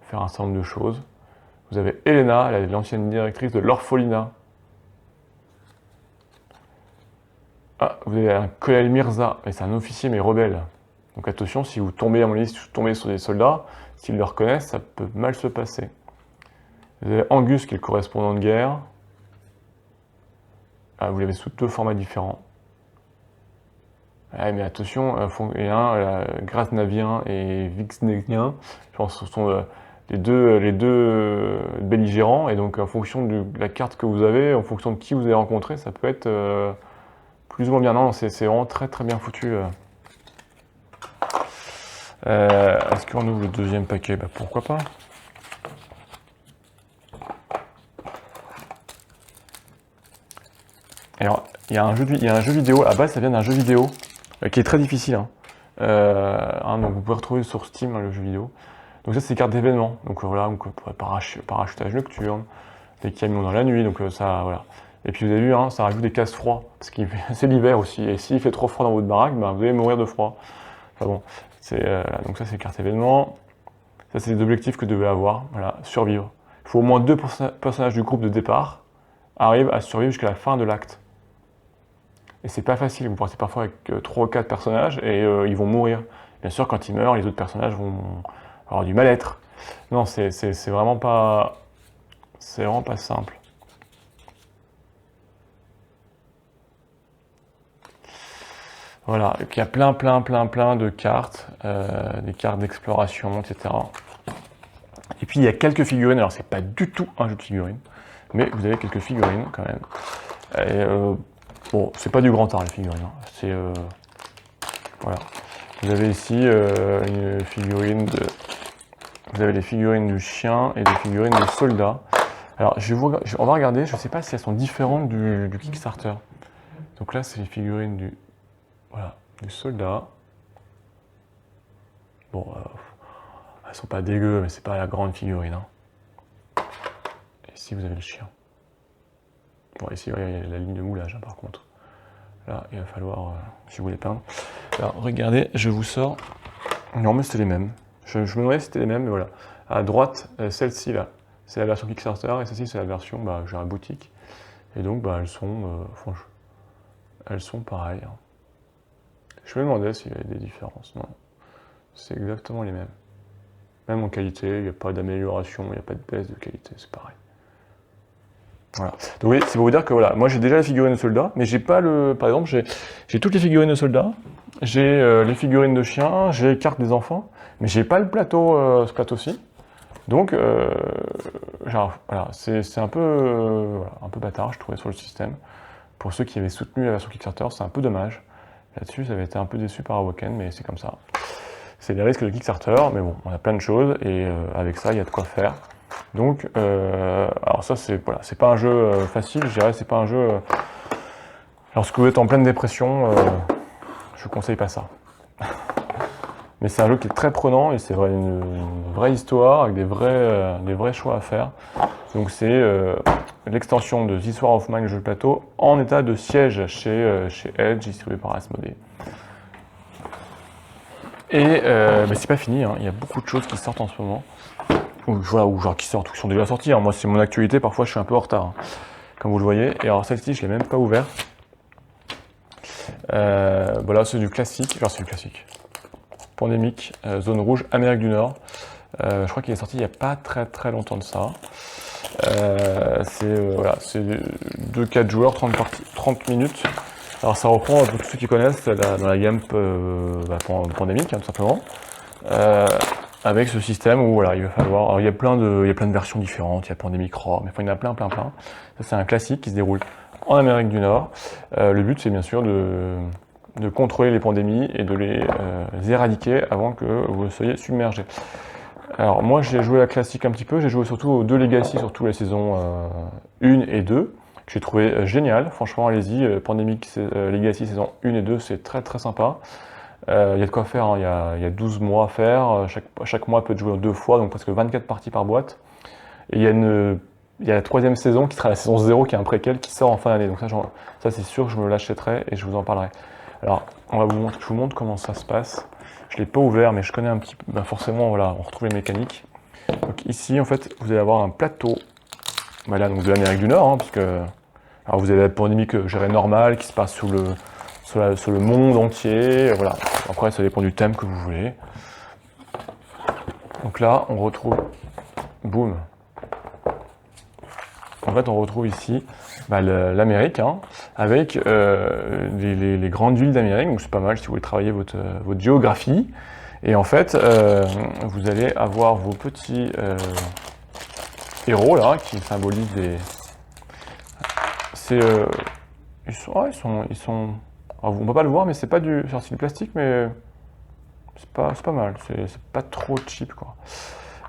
faire un certain nombre de choses. Vous avez Elena, l'ancienne directrice de l'orphelinat. Ah, vous avez un Colonel Mirza, mais c'est un officier mais rebelle. Donc attention, si vous tombez, à mon avis, si vous tombez sur des soldats, s'ils le reconnaissent, ça peut mal se passer. Vous avez Angus qui est le correspondant de guerre. Ah, vous l'avez sous 2 formats différents. Ah, mais attention, il y a un Grasnavien et Vixnevien. Je pense que ce sont les deux belligérants. Et donc en fonction de la carte que vous avez, en fonction de qui vous avez rencontré, ça peut être plus ou moins bien. Non, c'est vraiment très très bien foutu. Est-ce qu'on ouvre le deuxième paquet? Bah, pourquoi pas. Alors, il y a un jeu vidéo, à la base ça vient d'un jeu vidéo qui est très difficile. Hein. Donc vous pouvez retrouver sur Steam le jeu vidéo. Donc ça c'est des cartes d'événements. Donc voilà, parachutage nocturne, des camions dans la nuit, donc ça voilà. Et puis vous avez vu, hein, ça rajoute des cases froids, parce que c'est l'hiver aussi. Et s'il fait trop froid dans votre baraque, ben, vous allez mourir de froid. Enfin bon, donc ça c'est les cartes événements. Ça c'est les objectifs que vous devez avoir, voilà, survivre. Il faut au moins 2 personnages du groupe de départ arrivent à survivre jusqu'à la fin de l'acte. Et c'est pas facile, vous partez parfois avec 3 ou 4 personnages et ils vont mourir. Bien sûr, quand ils meurent, les autres personnages vont avoir du mal-être. Non, c'est vraiment pas... C'est vraiment pas simple. Voilà, et puis il y a plein de cartes, des cartes d'exploration, etc. Et puis il y a quelques figurines, alors c'est pas du tout un jeu de figurines, mais vous avez quelques figurines quand même. Et, bon, c'est pas du grand art les figurines, hein. C'est voilà. Vous avez ici une figurine de... Vous avez les figurines du chien et des figurines des soldats. Alors on va regarder, je ne sais pas si elles sont différentes du Kickstarter. Donc là, c'est les figurines du soldat. Bon, elles sont pas dégueu, mais c'est pas la grande figurine. Hein. Et ici, vous avez le chien. Bon, ici, il y a la ligne de moulage, hein, par contre. Là, il va falloir, si vous voulez peindre. Alors, regardez, je vous sors. Non, mais c'était les mêmes. Je me demandais si c'était les mêmes, mais voilà. À droite, celle-ci, là, c'est la version Kickstarter, et celle-ci, c'est la version, j'ai la boutique. Et donc, elles sont pareilles. Hein. Je me demandais s'il y avait des différences. Non, c'est exactement les mêmes. Même en qualité, il n'y a pas d'amélioration, il n'y a pas de baisse de qualité, c'est pareil. Voilà. Donc oui, c'est pour vous dire que voilà, moi j'ai déjà les figurines de soldats, mais j'ai pas le. Par exemple, j'ai toutes les figurines de soldats, j'ai les figurines de chiens, j'ai les cartes des enfants, mais j'ai pas le plateau, ce plateau-ci. Donc, voilà, c'est un peu, un peu bâtard, je trouvais, sur le système. Pour ceux qui avaient soutenu la version Kickstarter, c'est un peu dommage. Là-dessus, j'avais été un peu déçu par Awoken, mais c'est comme ça. C'est les risques de Kickstarter, mais bon, on a plein de choses, et avec ça, il y a de quoi faire. Donc, alors ça, c'est pas un jeu facile, je dirais, c'est pas un jeu... lorsque vous êtes en pleine dépression, je vous conseille pas ça. Mais c'est un jeu qui est très prenant, et c'est une vraie histoire, avec des vrais choix à faire. Donc c'est l'extension de This War of Mine, le jeu de plateau, en état de siège chez Edge, distribué par Asmodee. Et c'est pas fini, hein. Il y a beaucoup de choses qui sortent en ce moment. Ou genre qui sortent, ou qui sont déjà sorties. Hein. Moi, c'est mon actualité, parfois je suis un peu en retard, hein, comme vous le voyez. Et alors celle-ci, je l'ai même pas ouverte. Voilà, c'est du classique. Enfin, c'est du classique. Pandémique, zone rouge, Amérique du Nord. Je crois qu'il est sorti il n'y a pas très longtemps de ça. C'est 2-4 joueurs, 30 minutes. Alors ça reprend, pour tous ceux qui connaissent, dans la gamme pandémique, hein, tout simplement. Avec ce système où voilà, il va falloir. Alors, il y a plein de versions différentes, il y a Pandemic Raw, mais enfin, il y en a plein. Ça, c'est un classique qui se déroule en Amérique du Nord. Le but, c'est bien sûr de contrôler les pandémies et de les éradiquer avant que vous soyez submergés. Alors moi j'ai joué à la classique un petit peu, j'ai joué surtout aux 2 Legacy, surtout la saison 1 et 2, que j'ai trouvé génial, franchement allez-y, Pandemic Legacy saison 1 et 2 c'est très sympa. Il y a de quoi faire, hein. Il y a 12 mois à faire, chaque mois peut être joué 2 fois, donc presque 24 parties par boîte. Et il y a la 3e saison qui sera la saison 0 qui est un préquel qui sort en fin d'année, donc ça c'est sûr que je me l'achèterai et je vous en parlerai. Alors je vous montre comment ça se passe. Je ne l'ai pas ouvert, mais je connais un petit peu. Forcément, voilà, on retrouve les mécaniques. Donc ici, en fait, vous allez avoir un plateau, voilà, donc de l'Amérique du Nord, hein, puisque alors vous avez la pandémie que je dirais normale, qui se passe sur le monde entier. Voilà. Après, ça dépend du thème que vous voulez. Donc là, on retrouve, boum. En fait, on retrouve ici l'Amérique, hein, avec les grandes villes d'Amérique, donc c'est pas mal si vous voulez travailler votre géographie. Et en fait, vous allez avoir vos petits héros là, qui symbolisent des... ils sont... Alors, on peut pas le voir, mais c'est pas du... c'est du plastique, mais c'est pas mal, c'est pas trop cheap, quoi.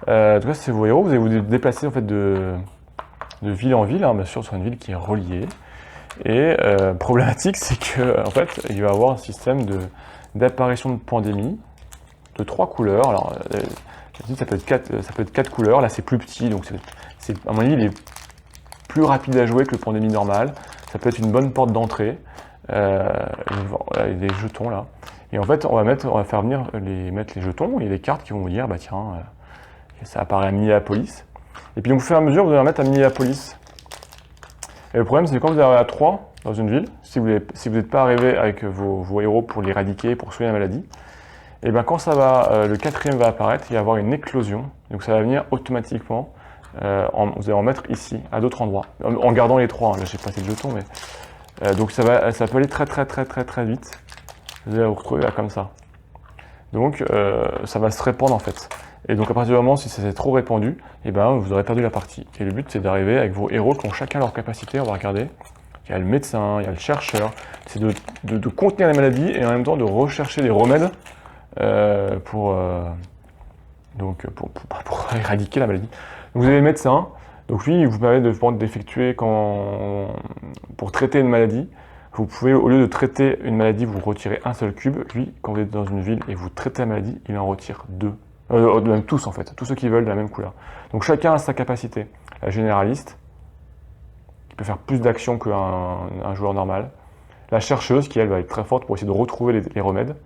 En tout cas, c'est vos héros, vous allez vous déplacer en fait de ville en ville, hein, bien sûr sur une ville qui est reliée. Et problématique, c'est que en fait, il va y avoir un système d'apparition de pandémie de 3 couleurs. Alors, ça peut être 4 couleurs. Là, c'est plus petit, donc à mon avis, il est plus rapide à jouer que le pandémie normal. Ça peut être une bonne porte d'entrée. Voilà, des jetons là. Et en fait, on va faire venir mettre les jetons et les cartes qui vont vous dire, bah tiens, ça apparaît à Minneapolis. Et puis, donc, au fur et à mesure, vous allez en mettre à Minneapolis. Et le problème, c'est que quand vous arrivez à 3 dans une ville, si vous n'êtes pas arrivé avec vos héros pour l'éradiquer, pour soigner la maladie, et bien quand ça va, le 4e va apparaître, il va y avoir une éclosion. Donc ça va venir automatiquement. Vous allez en mettre ici, à d'autres endroits, en gardant les 3. Hein. Là, j'ai pas assez de jetons, mais donc ça peut aller très vite. Vous allez vous retrouver là comme ça. Donc ça va se répandre en fait. Et donc à partir du moment si c'est trop répandu, et ben vous aurez perdu la partie. Et le but c'est d'arriver avec vos héros qui ont chacun leur capacité. On va regarder. Il y a le médecin, il y a le chercheur. C'est de contenir la maladie et en même temps de rechercher des remèdes pour éradiquer la maladie. Donc vous avez le médecin. Donc lui, il vous permet d'effectuer pour traiter une maladie. vous pouvez, au lieu de traiter une maladie, vous retirez un seul cube. Lui, quand vous êtes dans une ville et vous traitez la maladie, il en retire 2. Même tous en fait, tous ceux qui veulent de la même couleur. Donc chacun a sa capacité. La généraliste, qui peut faire plus d'actions qu'un joueur normal. La chercheuse, qui elle va être très forte pour essayer de retrouver les remèdes.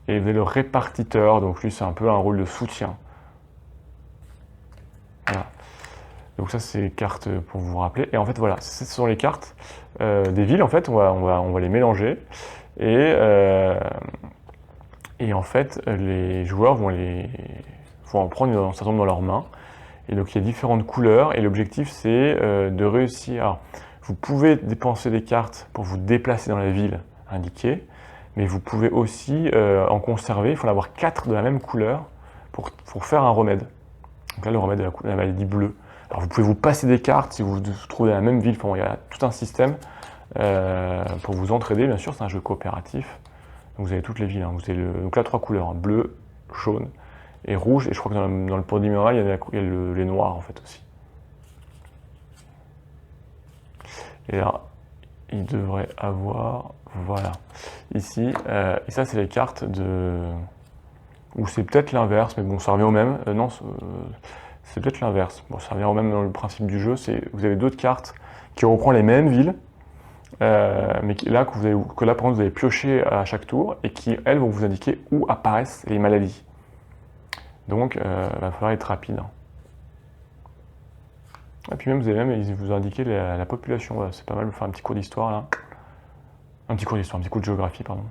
Et vous avez le répartiteur, donc lui c'est un peu un rôle de soutien. Voilà. Donc ça c'est les cartes pour vous rappeler. Et en fait voilà, ce sont les cartes des villes en fait, on va les mélanger. Et en fait les joueurs vont en prendre un certain nombre dans leurs mains. Et donc il y a différentes couleurs et l'objectif c'est de réussir. Alors, vous pouvez dépenser des cartes pour vous déplacer dans la ville indiquée, mais vous pouvez aussi en conserver. Il faut en avoir 4 de la même couleur pour faire un remède. Donc là le remède de la maladie bleue. Alors vous pouvez vous passer des cartes si vous vous trouvez dans la même ville. Enfin, il y a tout un système pour vous entraider. Bien sûr, c'est un jeu coopératif. Donc vous avez toutes les villes. Hein. Vous avez donc là 3 couleurs, hein, bleu, jaune et rouge. Et je crois que dans le pot d'Imural, il y a les noirs en fait aussi. Et là, il devrait avoir, voilà, ici, et ça c'est les cartes ou c'est peut-être l'inverse, mais bon, ça revient au même, non, c'est peut-être l'inverse, bon, ça revient au même dans le principe du jeu, vous avez d'autres cartes qui reprennent les mêmes villes, mais là, par contre, vous allez piocher à chaque tour, et qui, elles, vont vous indiquer où apparaissent les maladies. Donc, il va falloir être rapide. Et puis même, ils vous indiquer la population. Voilà, c'est pas mal de faire un petit cours d'histoire là. Un petit cours de géographie, pardon.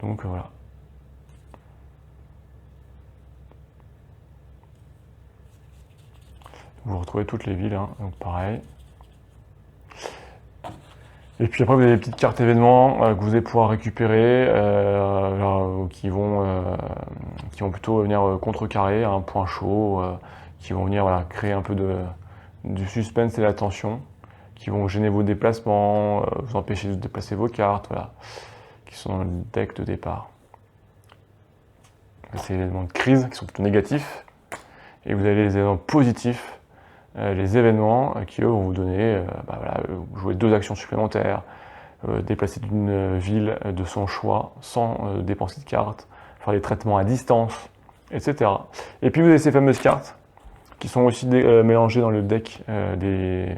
Donc voilà. Vous retrouvez toutes les villes, hein, donc pareil. Et puis après, vous avez des petites cartes événements que vous allez pouvoir récupérer, qui vont plutôt venir contrecarrer un point chaud, qui vont venir créer un peu du suspense et de la tension, qui vont gêner vos déplacements, vous empêcher de déplacer vos cartes, voilà, qui sont dans le deck de départ. C'est les éléments de crise qui sont plutôt négatifs, et vous avez les éléments positifs, les événements qui eux vont vous donner, jouer 2 actions supplémentaires, déplacer d'une ville de son choix sans dépenser de cartes, faire des traitements à distance, etc. Et puis vous avez ces fameuses cartes qui sont aussi mélangées dans le deck de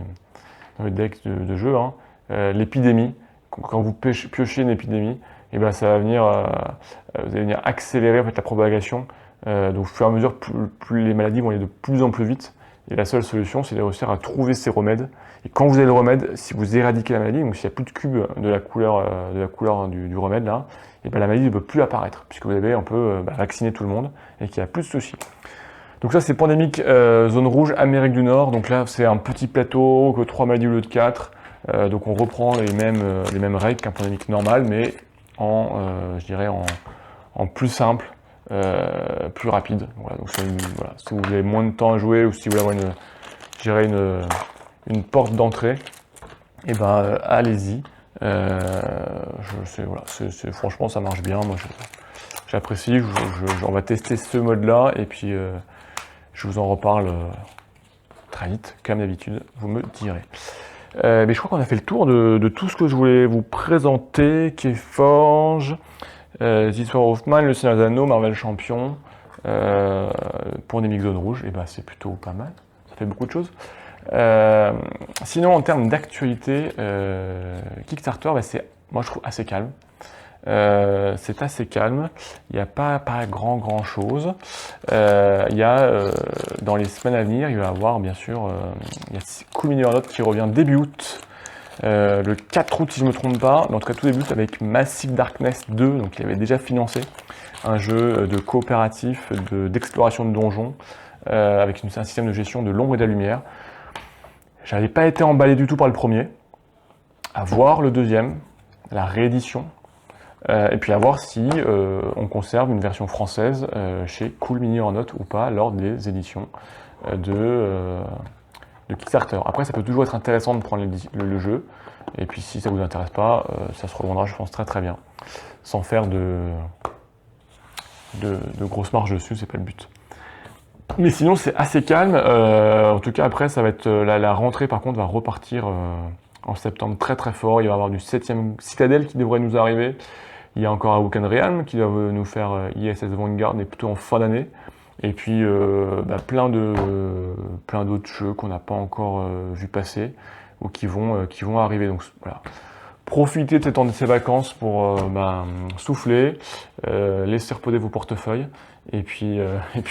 jeu, hein. L'épidémie, quand vous piochez une épidémie, et ben ça va venir, vous allez venir accélérer en fait, la propagation. Donc au fur et à mesure, plus les maladies vont aller de plus en plus vite. Et la seule solution, c'est de réussir à trouver ces remèdes. Et quand vous avez le remède, si vous éradiquez la maladie, donc s'il n'y a plus de cube de la couleur du remède là, et ben la maladie ne peut plus apparaître, puisque vous avez un peu vacciné tout le monde et qu'il n'y a plus de soucis. Donc ça c'est pandémique zone rouge, Amérique du Nord. Donc là c'est un petit plateau, que 3 maladies au lieu de 4. Donc on reprend les mêmes règles qu'un pandémique normal, mais je dirais en plus simple, plus rapide. Voilà, donc si vous avez moins de temps à jouer ou si vous voulez avoir une porte d'entrée, et ben allez-y. Franchement ça marche bien. Moi j'apprécie. On va tester ce mode-là et puis je vous en reparle très vite, comme d'habitude. Vous me direz. Mais je crois qu'on a fait le tour de tout ce que je voulais vous présenter. Keyforge, The Histoire of Mine, Le Seigneur des Anneaux, Marvel Champion, pour des zone rouge, et ben c'est plutôt pas mal. Ça fait beaucoup de choses. Sinon, en termes d'actualité, Kickstarter, moi je trouve assez calme. C'est assez calme, il n'y a pas grand chose. Dans les semaines à venir, il va y avoir bien sûr il y a Cool Mini or Not qui revient début août, le 4 août si je ne me trompe pas, mais en tout cas tout début août avec Massive Darkness 2, donc il avait déjà financé un jeu de coopératif, d'exploration de donjons, avec un système de gestion de l'ombre et de la lumière. J'avais pas été emballé du tout par le premier, à voir le deuxième, la réédition. Et puis à voir si on conserve une version française chez Cool Mini or Not ou pas lors des éditions de Kickstarter. Après, ça peut toujours être intéressant de prendre le jeu, et puis si ça vous intéresse pas, ça se revendra, je pense, très bien, sans faire de grosses marges dessus, c'est pas le but. Mais sinon, c'est assez calme. En tout cas, après, ça va être la rentrée, par contre, va repartir en septembre très très fort. Il va y avoir du 7e Citadel qui devrait nous arriver. Il y a encore Awoken Realm qui doit nous faire ISS Vanguard, mais plutôt en fin d'année. Et puis plein d'autres jeux qu'on n'a pas encore vu passer ou qui vont arriver. Donc voilà. Profitez de ces temps de ces vacances pour souffler, laisser reposer vos portefeuilles, et puis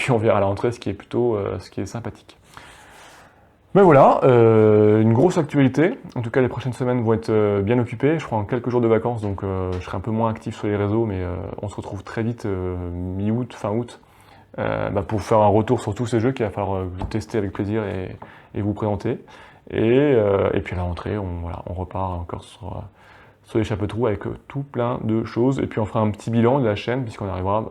on verra à la rentrée ce qui est sympathique. Mais voilà, une grosse actualité. En tout cas, les prochaines semaines vont être bien occupées. Je prends quelques jours de vacances, donc je serai un peu moins actif sur les réseaux, mais on se retrouve très vite, mi-août, fin août, pour faire un retour sur tous ces jeux qu'il va falloir tester avec plaisir et vous présenter. Et puis à la rentrée, on repart encore sur les chapeaux de roue avec tout plein de choses. Et puis on fera un petit bilan de la chaîne, puisqu'on arrivera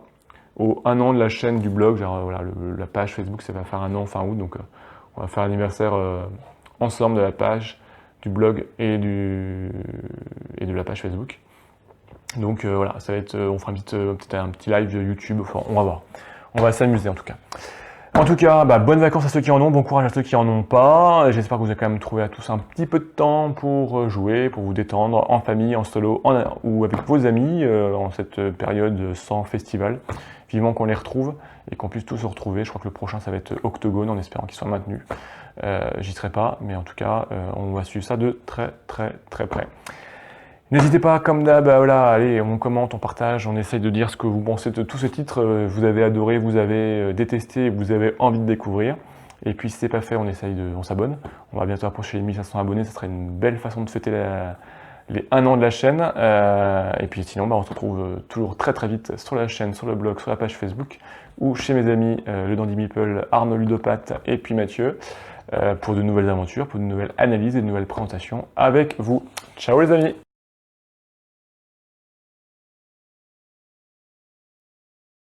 au 1 an de la chaîne du blog. Genre, la page Facebook, ça va faire 1 an fin août, donc on va faire l'anniversaire ensemble de la page, du blog et de la page Facebook. Donc voilà, ça va être, on fera un petit live YouTube, enfin, on va voir. On va s'amuser en tout cas. En tout cas, bonnes vacances à ceux qui en ont, bon courage à ceux qui en ont pas. J'espère que vous avez quand même trouvé à tous un petit peu de temps pour jouer, pour vous détendre en famille, en solo ou avec vos amis en cette période sans festival. Vivement qu'on les retrouve et qu'on puisse tous se retrouver. Je crois que le prochain, ça va être Octogone en espérant qu'il soit maintenu. J'y serai pas, mais en tout cas, on va suivre ça de très très très près. N'hésitez pas, comme d'hab, allez, on commente, on partage, on essaye de dire ce que vous pensez de tous ces titres. Vous avez adoré, vous avez détesté, vous avez envie de découvrir. Et puis si c'est pas fait, on s'abonne. On va bientôt approcher les 1500 abonnés, ça serait une belle façon de fêter les 1 an de la chaîne. Et puis sinon, on se retrouve toujours très très vite sur la chaîne, sur le blog, sur la page Facebook, ou chez mes amis le Dandy Meeple, Arnaud Ludopathe et puis Mathieu, pour de nouvelles aventures, pour de nouvelles analyses et de nouvelles présentations avec vous. Ciao les amis!